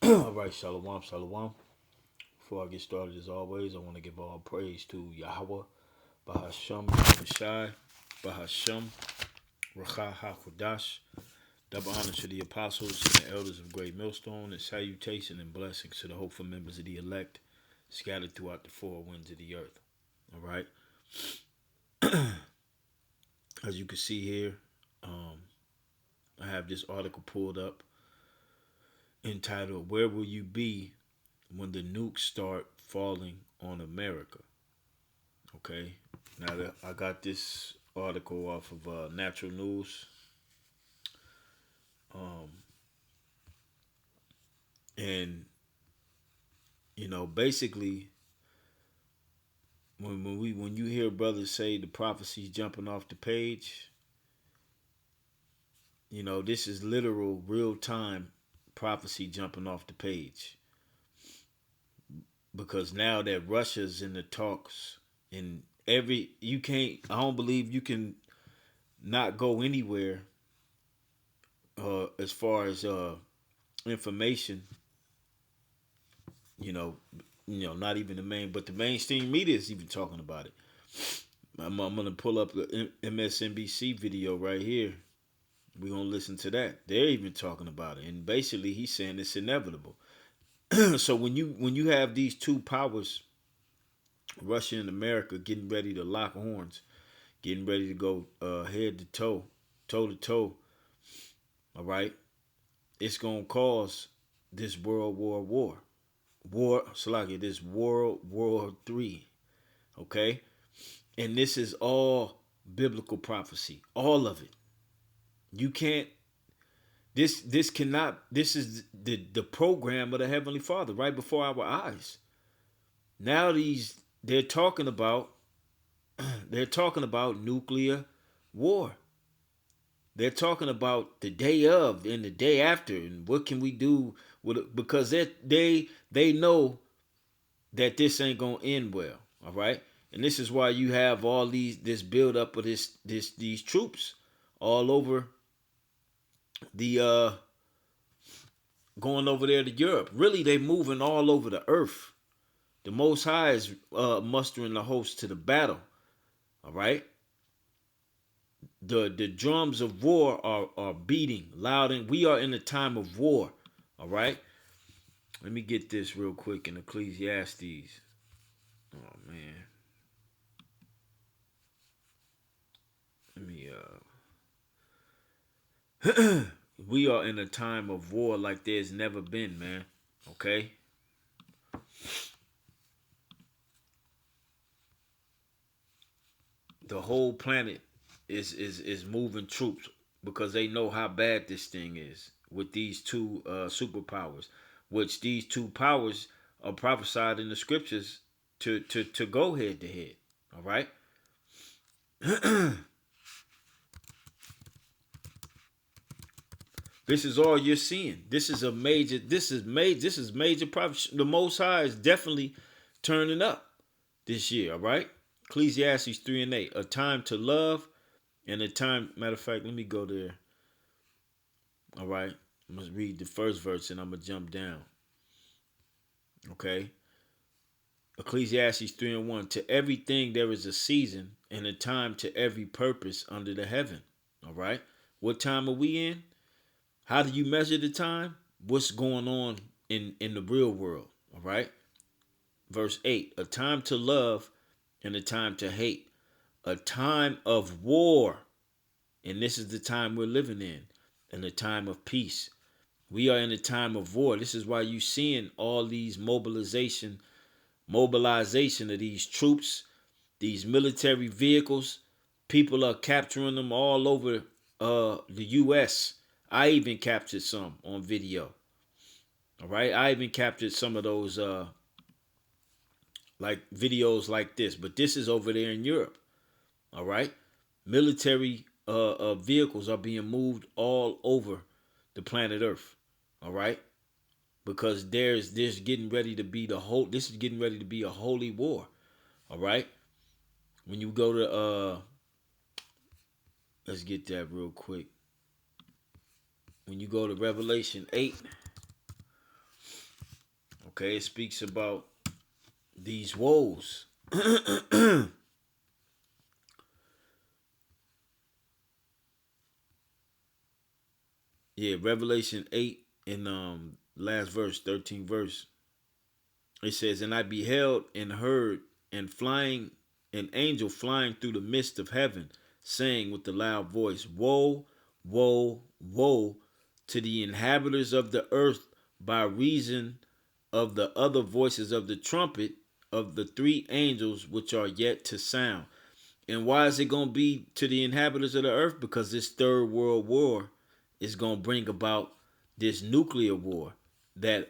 All right, shalom, shalom. Before I get started, as always, I want to give all praise to Yahweh, Bahasham, Shai, Bahasham, Racha HaKodash. Double honor to the apostles and the elders of Great Millstone, and salutation and blessings to the hopeful members of the elect scattered throughout the four winds of the earth. All right. As you can see here, um, I have this article pulled up entitled, Where Will You Be When the Nukes Start Falling on America? Okay. Now that I got this article off of Natural News, um, and basically, when you hear brothers say the prophecy's jumping off the page, this is literal, real time prophecy jumping off the page, because now that Russia's in the talks, and you can't, I don't believe you can not go anywhere as far as information. You know, not even but the mainstream media is even talking about it. I'm gonna pull up the MSNBC video right here. We're gonna listen to that. They're even talking about it, and basically he's saying it's inevitable. So when you have these two powers, Russia and America, getting ready to lock horns, getting ready to go head to toe, toe to toe, all right, it's gonna cause this this World War III, okay? And this is all biblical prophecy, all of it. You can't. This cannot. This is the program of the Heavenly Father right before our eyes. Now they're talking about they're talking about nuclear war. They're talking about the day of and the day after, and what can we do with it, because they know that this ain't gonna end well. All right, and this is why you have all this build up of these troops all over the going over there to Europe. Really, they moving all over the earth. The Most High is mustering the host to the battle. All right, the drums of war are beating loud, and we are in a time of war. All right, let me get this real quick in Ecclesiastes. Oh man, let me we are in a time of war like there's never been, man. Okay? The whole planet is moving troops because they know how bad this thing is with these two superpowers, which these two powers are prophesied in the scriptures to go head to head. All right? This is all you're seeing. This is major prophecy. The Most High is definitely turning up this year, all right? Ecclesiastes 3 and 8. A time to love and a time, matter of fact, let me go there. All right. I'm going to read the first verse and I'm going to jump down. Okay. Ecclesiastes 3 and 1. To everything there is a season and a time to every purpose under the heaven. All right. What time are we in? How do you measure the time? What's going on in the real world? All right. Verse 8. A time to love and a time to hate. A time of war. And this is the time we're living in. And a time of peace. We are in a time of war. This is why you're seeing all these mobilization of these troops, these military vehicles. People are capturing them all over the U.S. I even captured some on video. All right, I even captured some of those like videos like this, but this is over there in Europe. All right, military vehicles are being moved all over the planet Earth. All right, because there's getting ready to be this is getting ready to be a holy war. All right, when you go to let's get that real quick. When you go to Revelation 8, Okay, it speaks about these woes. Yeah, Revelation 8 in last verse, 13th verse. It says, "And I beheld and heard and flying an angel flying through the midst of heaven, saying with a loud voice, Woe, woe, woe to the inhabitants of the earth by reason of the other voices of the trumpet of the three angels which are yet to sound." And why is it going to be to the inhabitants of the earth? Because this third world war is going to bring about this nuclear war that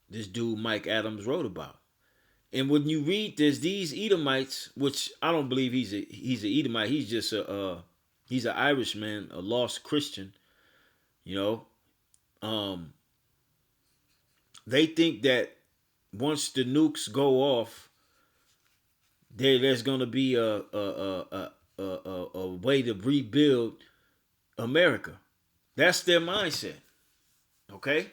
this dude Mike Adams wrote about. And when you read this, these Edomites, which I don't believe he's an Edomite, he's just he's an Irishman, a lost Christian, you know. Um, they think that once the nukes go off, there's gonna be a way to rebuild America. That's their mindset. Okay,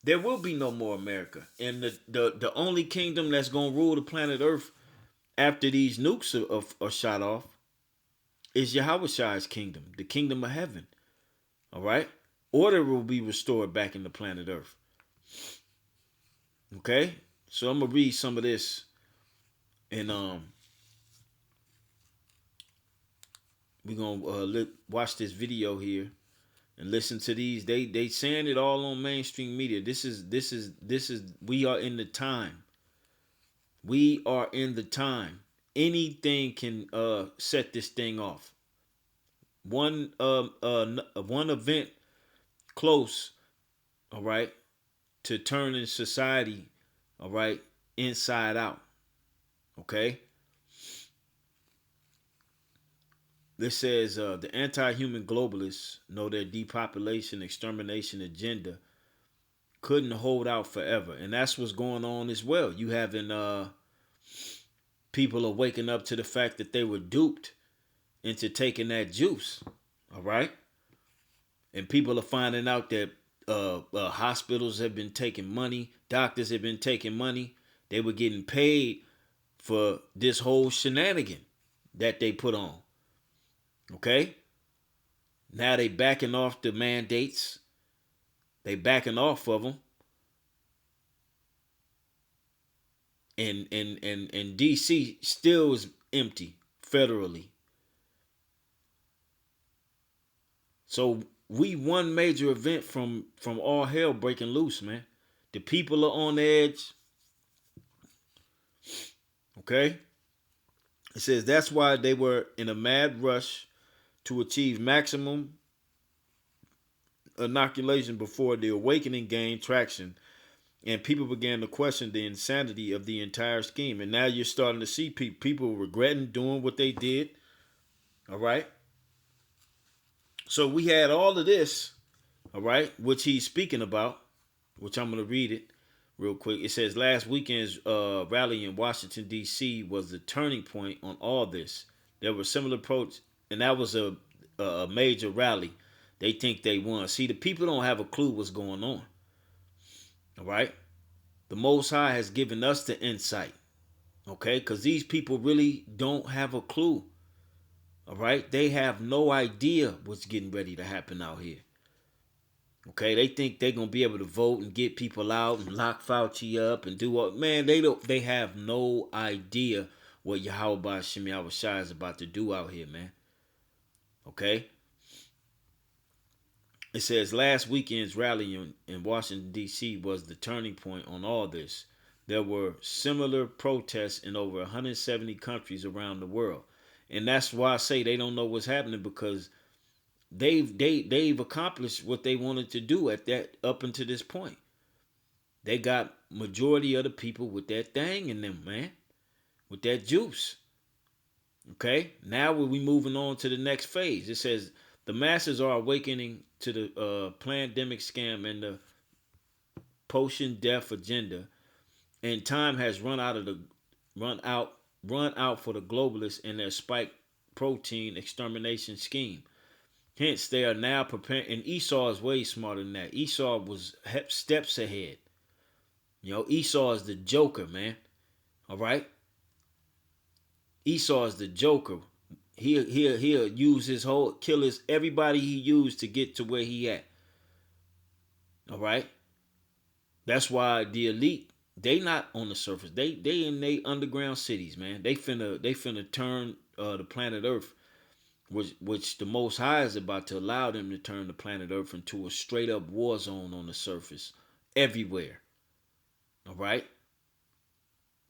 there will be no more America, and the only kingdom that's gonna rule the planet Earth after these nukes are shot off is Yahweh kingdom, the kingdom of heaven. All right, order will be restored back in the planet Earth. Okay, so I'm gonna read some of this, and we're gonna watch this video here and listen to these. They saying it all on mainstream media. This is we are in the time. We are in the time. Anything can set this thing off. One event close, all right, to turning society, all right, inside out. Okay. This says the anti-human globalists know their depopulation, extermination agenda couldn't hold out forever, and that's what's going on as well. You having people are waking up to the fact that they were duped into taking that juice. All right, and people are finding out that hospitals have been taking money, doctors have been taking money. They were getting paid for this whole shenanigan that they put on. Okay, now they backing off the mandates. They backing off of them. And DC still is empty federally. So we one major event from all hell breaking loose, man. The people are on edge. Okay? It says that's why they were in a mad rush to achieve maximum inoculation before the awakening gained traction, and people began to question the insanity of the entire scheme. And now you're starting to see people regretting doing what they did. All right. So we had all of this, all right, which he's speaking about, which I'm going to read it real quick. It says last weekend's rally in Washington, D.C. was the turning point on all this. There were similar approach, and that was a major rally. They think they won. See, the people don't have a clue what's going on. All right. The Most High has given us the insight. Okay. Because these people really don't have a clue. All right. They have no idea what's getting ready to happen out here. Okay. They think they're going to be able to vote and get people out and lock Fauci up and do what. Man, they have no idea what Yahweh Shem Yahweh Shai is about to do out here, man. Okay. It says last weekend's rally in Washington, D.C. was the turning point on all this. There were similar protests in over 170 countries around the world. And that's why I say they don't know what's happening, because they've accomplished what they wanted to do at that up until this point. They got majority of the people with that thing in them, man. With that juice. Okay? Now we moving on to the next phase. It says the masses are awakening to the pandemic scam and the potion death agenda, and time has run out for the globalists and their spike protein extermination scheme. Hence, they are now preparing. And Esau is way smarter than that. Esau was steps ahead. Esau is the joker, man. All right? Esau is the joker. He'll use his whole killers, everybody he used to get to where he at. All right? That's why the elite, they not on the surface. They in they underground cities, man. They finna turn the planet Earth, which the Most High is about to allow them to turn the planet Earth into a straight up war zone on the surface, everywhere. All right,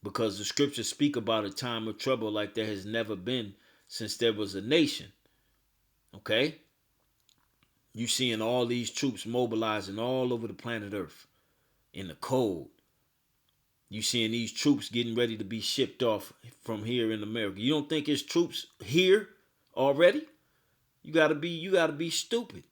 because the scriptures speak about a time of trouble like there has never been since there was a nation. Okay, you seeing all these troops mobilizing all over the planet Earth in the cold. You seeing these troops getting ready to be shipped off from here in America. You don't think it's troops here already? You gotta be stupid.